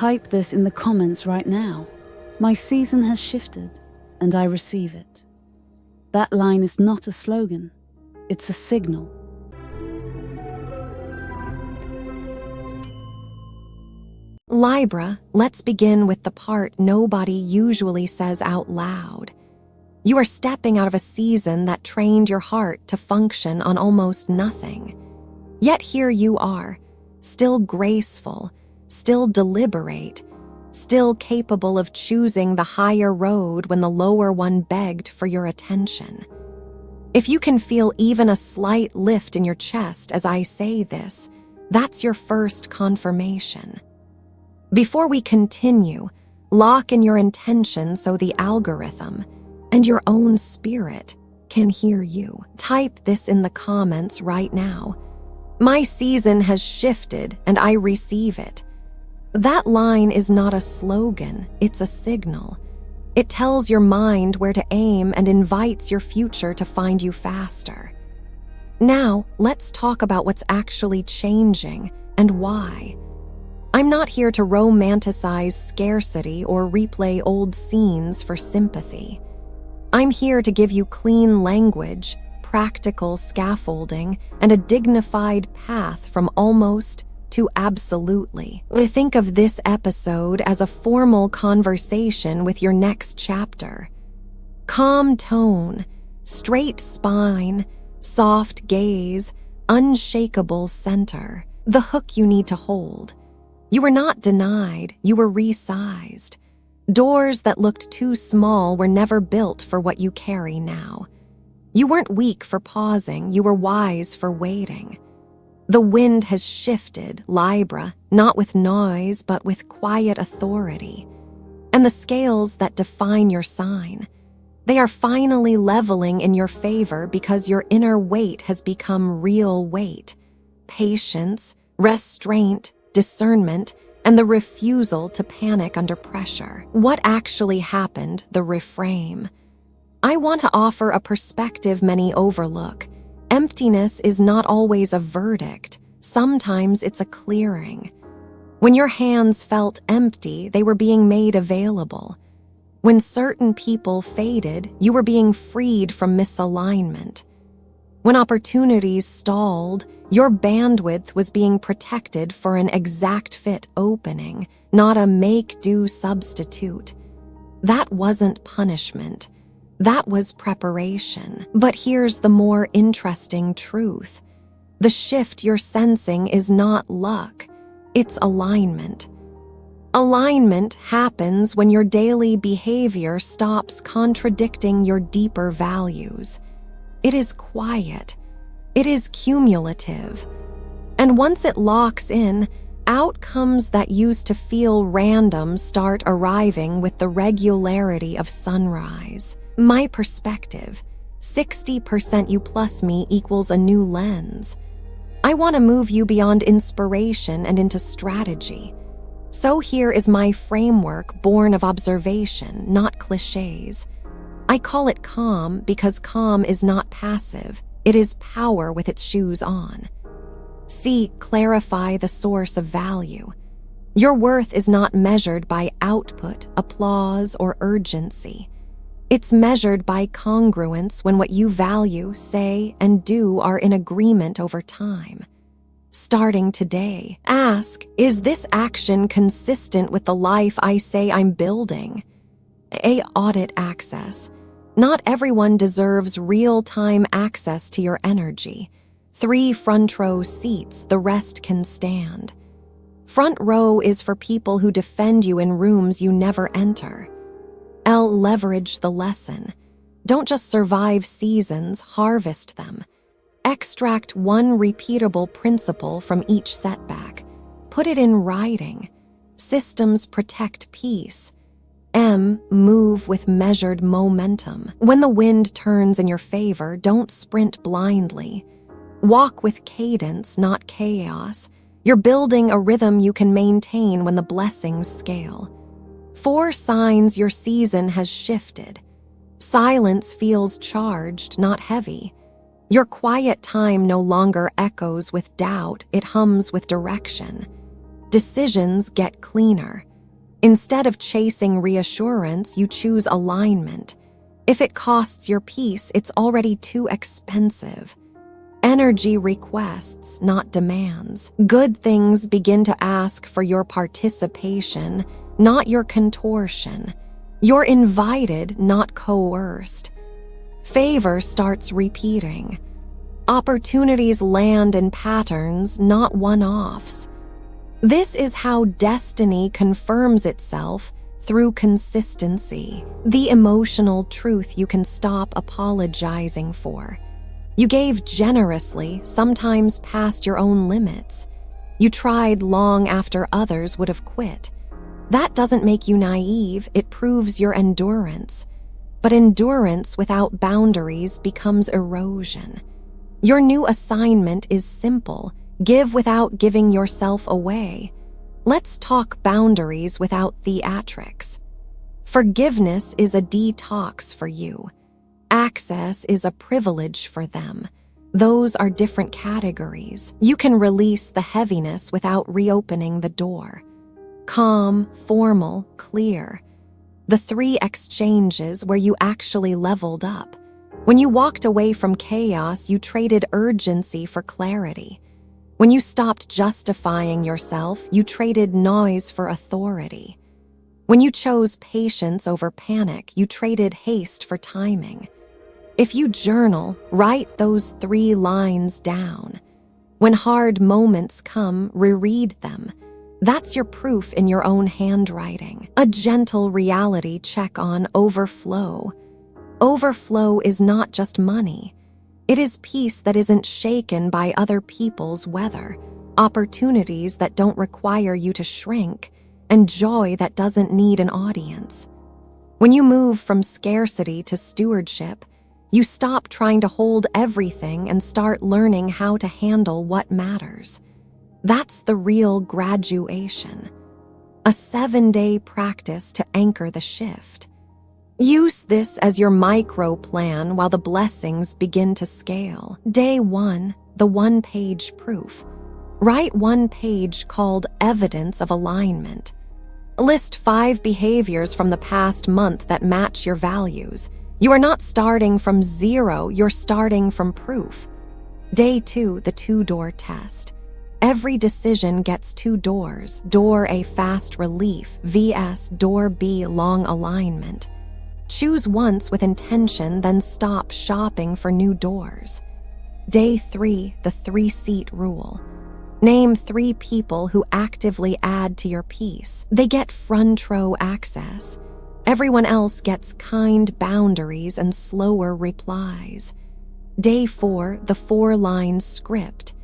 Type this in the comments right now. My season has shifted, and I receive it. That line is not a slogan, it's a signal. Libra, let's begin with the part nobody usually says out loud. You are stepping out of a season that trained your heart to function on almost nothing. Yet here you are, still graceful, still deliberate, still capable of choosing the higher road when the lower one begged for your attention. If you can feel even a slight lift in your chest as I say this, that's your first confirmation. Before we continue, lock in your intention so the algorithm and your own spirit can hear you. Type this in the comments right now. My season has shifted and I receive it. That line is not a slogan, it's a signal. It tells your mind where to aim and invites your future to find you faster. Now, let's talk about what's actually changing and why. I'm not here to romanticize scarcity or replay old scenes for sympathy. I'm here to give you clean language, practical scaffolding, and a dignified path from almost to absolutely. Think of this episode as a formal conversation with your next chapter. Calm tone, straight spine, soft gaze, unshakable center. The hook you need to hold. You were not denied, you were resized. Doors that looked too small were never built for what you carry now. You weren't weak for pausing, you were wise for waiting. The wind has shifted, Libra, not with noise, but with quiet authority. And the scales that define your sign, they are finally leveling in your favor because your inner weight has become real weight. Patience, restraint, discernment, and the refusal to panic under pressure. What actually happened, the reframe? I want to offer a perspective many overlook. Emptiness is not always a verdict. Sometimes it's a clearing. When your hands felt empty, they were being made available. When certain people faded, you were being freed from misalignment. When opportunities stalled, your bandwidth was being protected for an exact fit opening, not a make-do substitute. That wasn't punishment. That was preparation. But here's the more interesting truth. The shift you're sensing is not luck. It's alignment. Alignment happens when your daily behavior stops contradicting your deeper values. It is quiet. It is cumulative. And once it locks in, outcomes that used to feel random start arriving with the regularity of sunrise. My perspective, 60% you plus me equals a new lens. I want to move you beyond inspiration and into strategy. So here is my framework born of observation, not cliches. I call it calm because calm is not passive. It is power with its shoes on. C, clarify the source of value. Your worth is not measured by output, applause, or urgency. It's measured by congruence when what you value, say, and do are in agreement over time. Starting today, ask, is this action consistent with the life I say I'm building? A, audit access. Not everyone deserves real-time access to your energy. 3 front row seats, the rest can stand. Front row is for people who defend you in rooms you never enter. L, leverage the lesson. Don't just survive seasons, harvest them. Extract one repeatable principle from each setback. Put it in writing. Systems protect peace. M, move with measured momentum. When the wind turns in your favor, don't sprint blindly. Walk with cadence, not chaos. You're building a rhythm you can maintain when the blessings scale. 4 signs your season has shifted. Silence feels charged, not heavy. Your quiet time no longer echoes with doubt, it hums with direction. Decisions get cleaner. Instead of chasing reassurance, you choose alignment. If it costs your peace, it's already too expensive. Energy requests, not demands. Good things begin to ask for your participation, not your contortion. You're invited, not coerced. Favor starts repeating. Opportunities land in patterns, not one-offs. This is how destiny confirms itself through consistency, the emotional truth you can stop apologizing for. You gave generously, sometimes past your own limits. You tried long after others would have quit. That doesn't make you naive, it proves your endurance. But endurance without boundaries becomes erosion. Your new assignment is simple: give without giving yourself away. Let's talk boundaries without theatrics. Forgiveness is a detox for you. Access is a privilege for them. Those are different categories. You can release the heaviness without reopening the door. Calm, formal, clear. The 3 exchanges where you actually leveled up. When you walked away from chaos, you traded urgency for clarity. When you stopped justifying yourself, you traded noise for authority. When you chose patience over panic, you traded haste for timing. If you journal, write those 3 lines down. When hard moments come, reread them. That's your proof in your own handwriting. A gentle reality check on overflow. Overflow is not just money. It is peace that isn't shaken by other people's weather, opportunities that don't require you to shrink, and joy that doesn't need an audience. When you move from scarcity to stewardship, you stop trying to hold everything and start learning how to handle what matters. That's the real graduation. A 7-day practice to anchor the shift. Use this as your micro plan while the blessings begin to scale. Day 1, the 1-page proof. Write 1 page called Evidence of Alignment. List 5 behaviors from the past month that match your values. You are not starting from 0, you're starting from proof. Day 2, the 2-door test. Every decision gets 2 doors. Door A, fast relief, vs. Door B, long alignment. Choose once with intention, then stop shopping for new doors. Day 3, the 3-seat rule. Name 3 people who actively add to your peace. They get front row access. Everyone else gets kind boundaries and slower replies. Day 4, the 4-line script.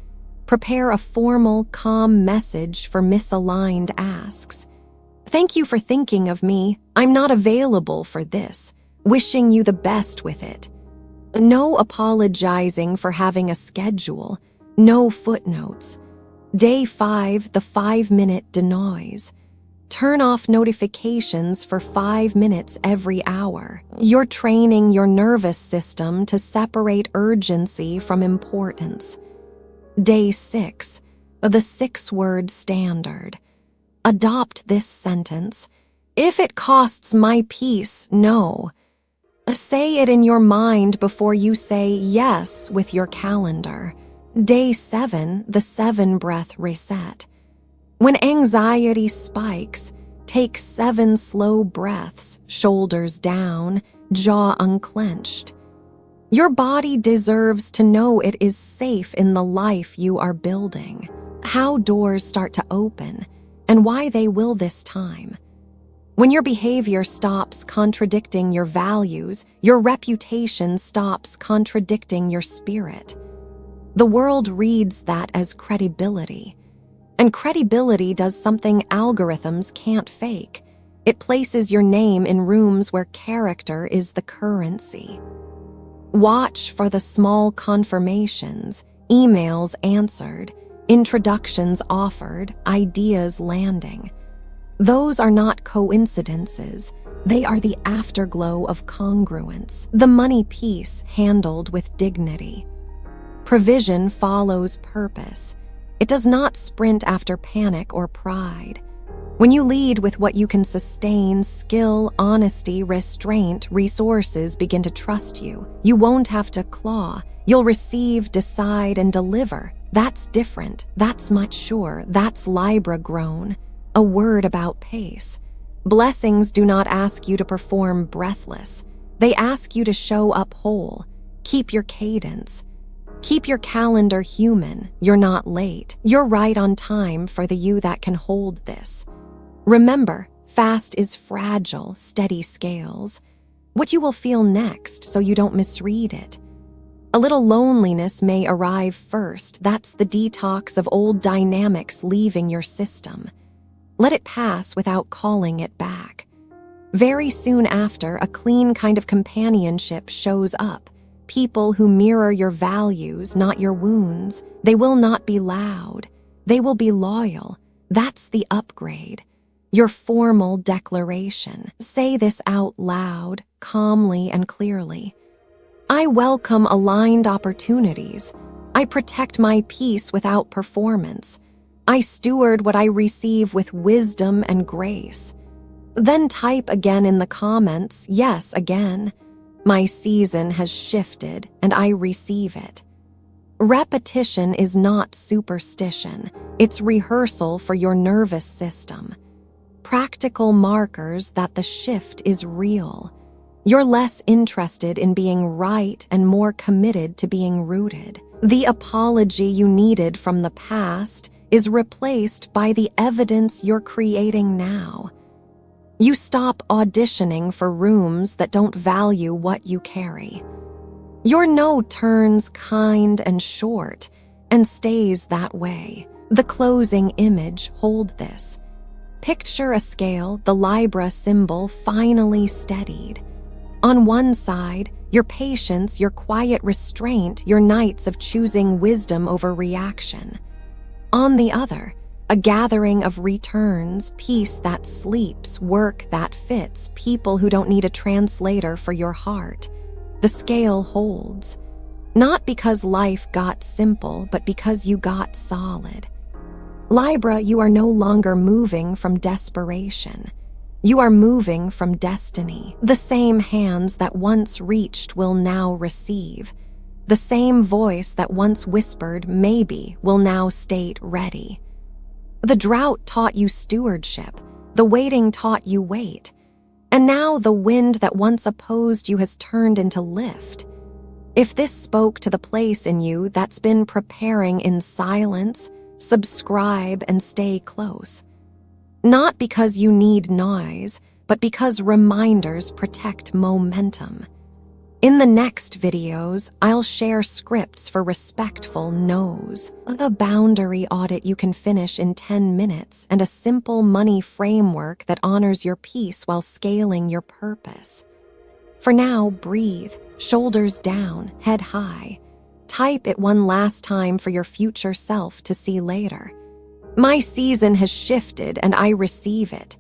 Prepare a formal, calm message for misaligned asks. Thank you for thinking of me. I'm not available for this. Wishing you the best with it. No apologizing for having a schedule. No footnotes. Day 5, the 5-minute denoise. Turn off notifications for 5 minutes every hour. You're training your nervous system to separate urgency from importance. Day 6, the 6-word standard. Adopt this sentence. If it costs my peace, no. Say it in your mind before you say yes with your calendar. Day 7, the 7-breath reset. When anxiety spikes, take 7 slow breaths, shoulders down, jaw unclenched. Your body deserves to know it is safe in the life you are building. How doors start to open, and why they will this time. When your behavior stops contradicting your values, your reputation stops contradicting your spirit. The world reads that as credibility. And credibility does something algorithms can't fake. It places your name in rooms where character is the currency. Watch for the small confirmations, emails answered, introductions offered, ideas landing. Those are not coincidences. They are the afterglow of congruence, the money piece handled with dignity. Provision follows purpose. It does not sprint after panic or pride. When you lead with what you can sustain, skill, honesty, restraint, resources begin to trust you. You won't have to claw. You'll receive, decide, and deliver. That's different. That's mature. That's Libra grown. A word about pace. Blessings do not ask you to perform breathless. They ask you to show up whole. Keep your cadence. Keep your calendar human. You're not late. You're right on time for the you that can hold this. Remember, fast is fragile, steady scales. What you will feel next so you don't misread it. A little loneliness may arrive first. That's the detox of old dynamics leaving your system. Let it pass without calling it back. Very soon after, a clean kind of companionship shows up. People who mirror your values, not your wounds. They will not be loud. They will be loyal. That's the upgrade. Your formal declaration. Say this out loud, calmly and clearly. I welcome aligned opportunities. I protect my peace without performance. I steward what I receive with wisdom and grace. Then type again in the comments, yes, again. My season has shifted and I receive it. Repetition is not superstition. It's rehearsal for your nervous system. Practical markers that the shift is real. You're less interested in being right and more committed to being rooted. The apology you needed from the past is replaced by the evidence you're creating now. You stop auditioning for rooms that don't value what you carry. Your no turns kind and short and stays that way. The closing image, hold this. Picture a scale, the Libra symbol finally steadied. On one side, your patience, your quiet restraint, your nights of choosing wisdom over reaction. On the other, a gathering of returns, peace that sleeps, work that fits, people who don't need a translator for your heart. The scale holds. Not because life got simple, but because you got solid. Libra, you are no longer moving from desperation. You are moving from destiny. The same hands that once reached will now receive. The same voice that once whispered, maybe, will now state, ready. The drought taught you stewardship. The waiting taught you wait. And now the wind that once opposed you has turned into lift. If this spoke to the place in you that's been preparing in silence, subscribe and stay close. Not because you need noise, but because reminders protect momentum. In the next videos, I'll share scripts for respectful no's, a boundary audit you can finish in 10 minutes, and a simple money framework that honors your peace while scaling your purpose. For now, breathe, shoulders down, head high. Type it one last time for your future self to see later. My season has shifted and I receive it.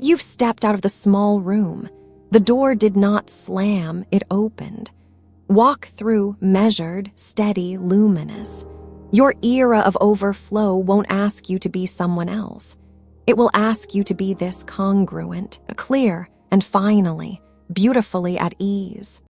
You've stepped out of the small room. The door did not slam, it opened. Walk through, measured, steady, luminous. Your era of overflow won't ask you to be someone else. It will ask you to be this congruent, clear, and finally, beautifully at ease.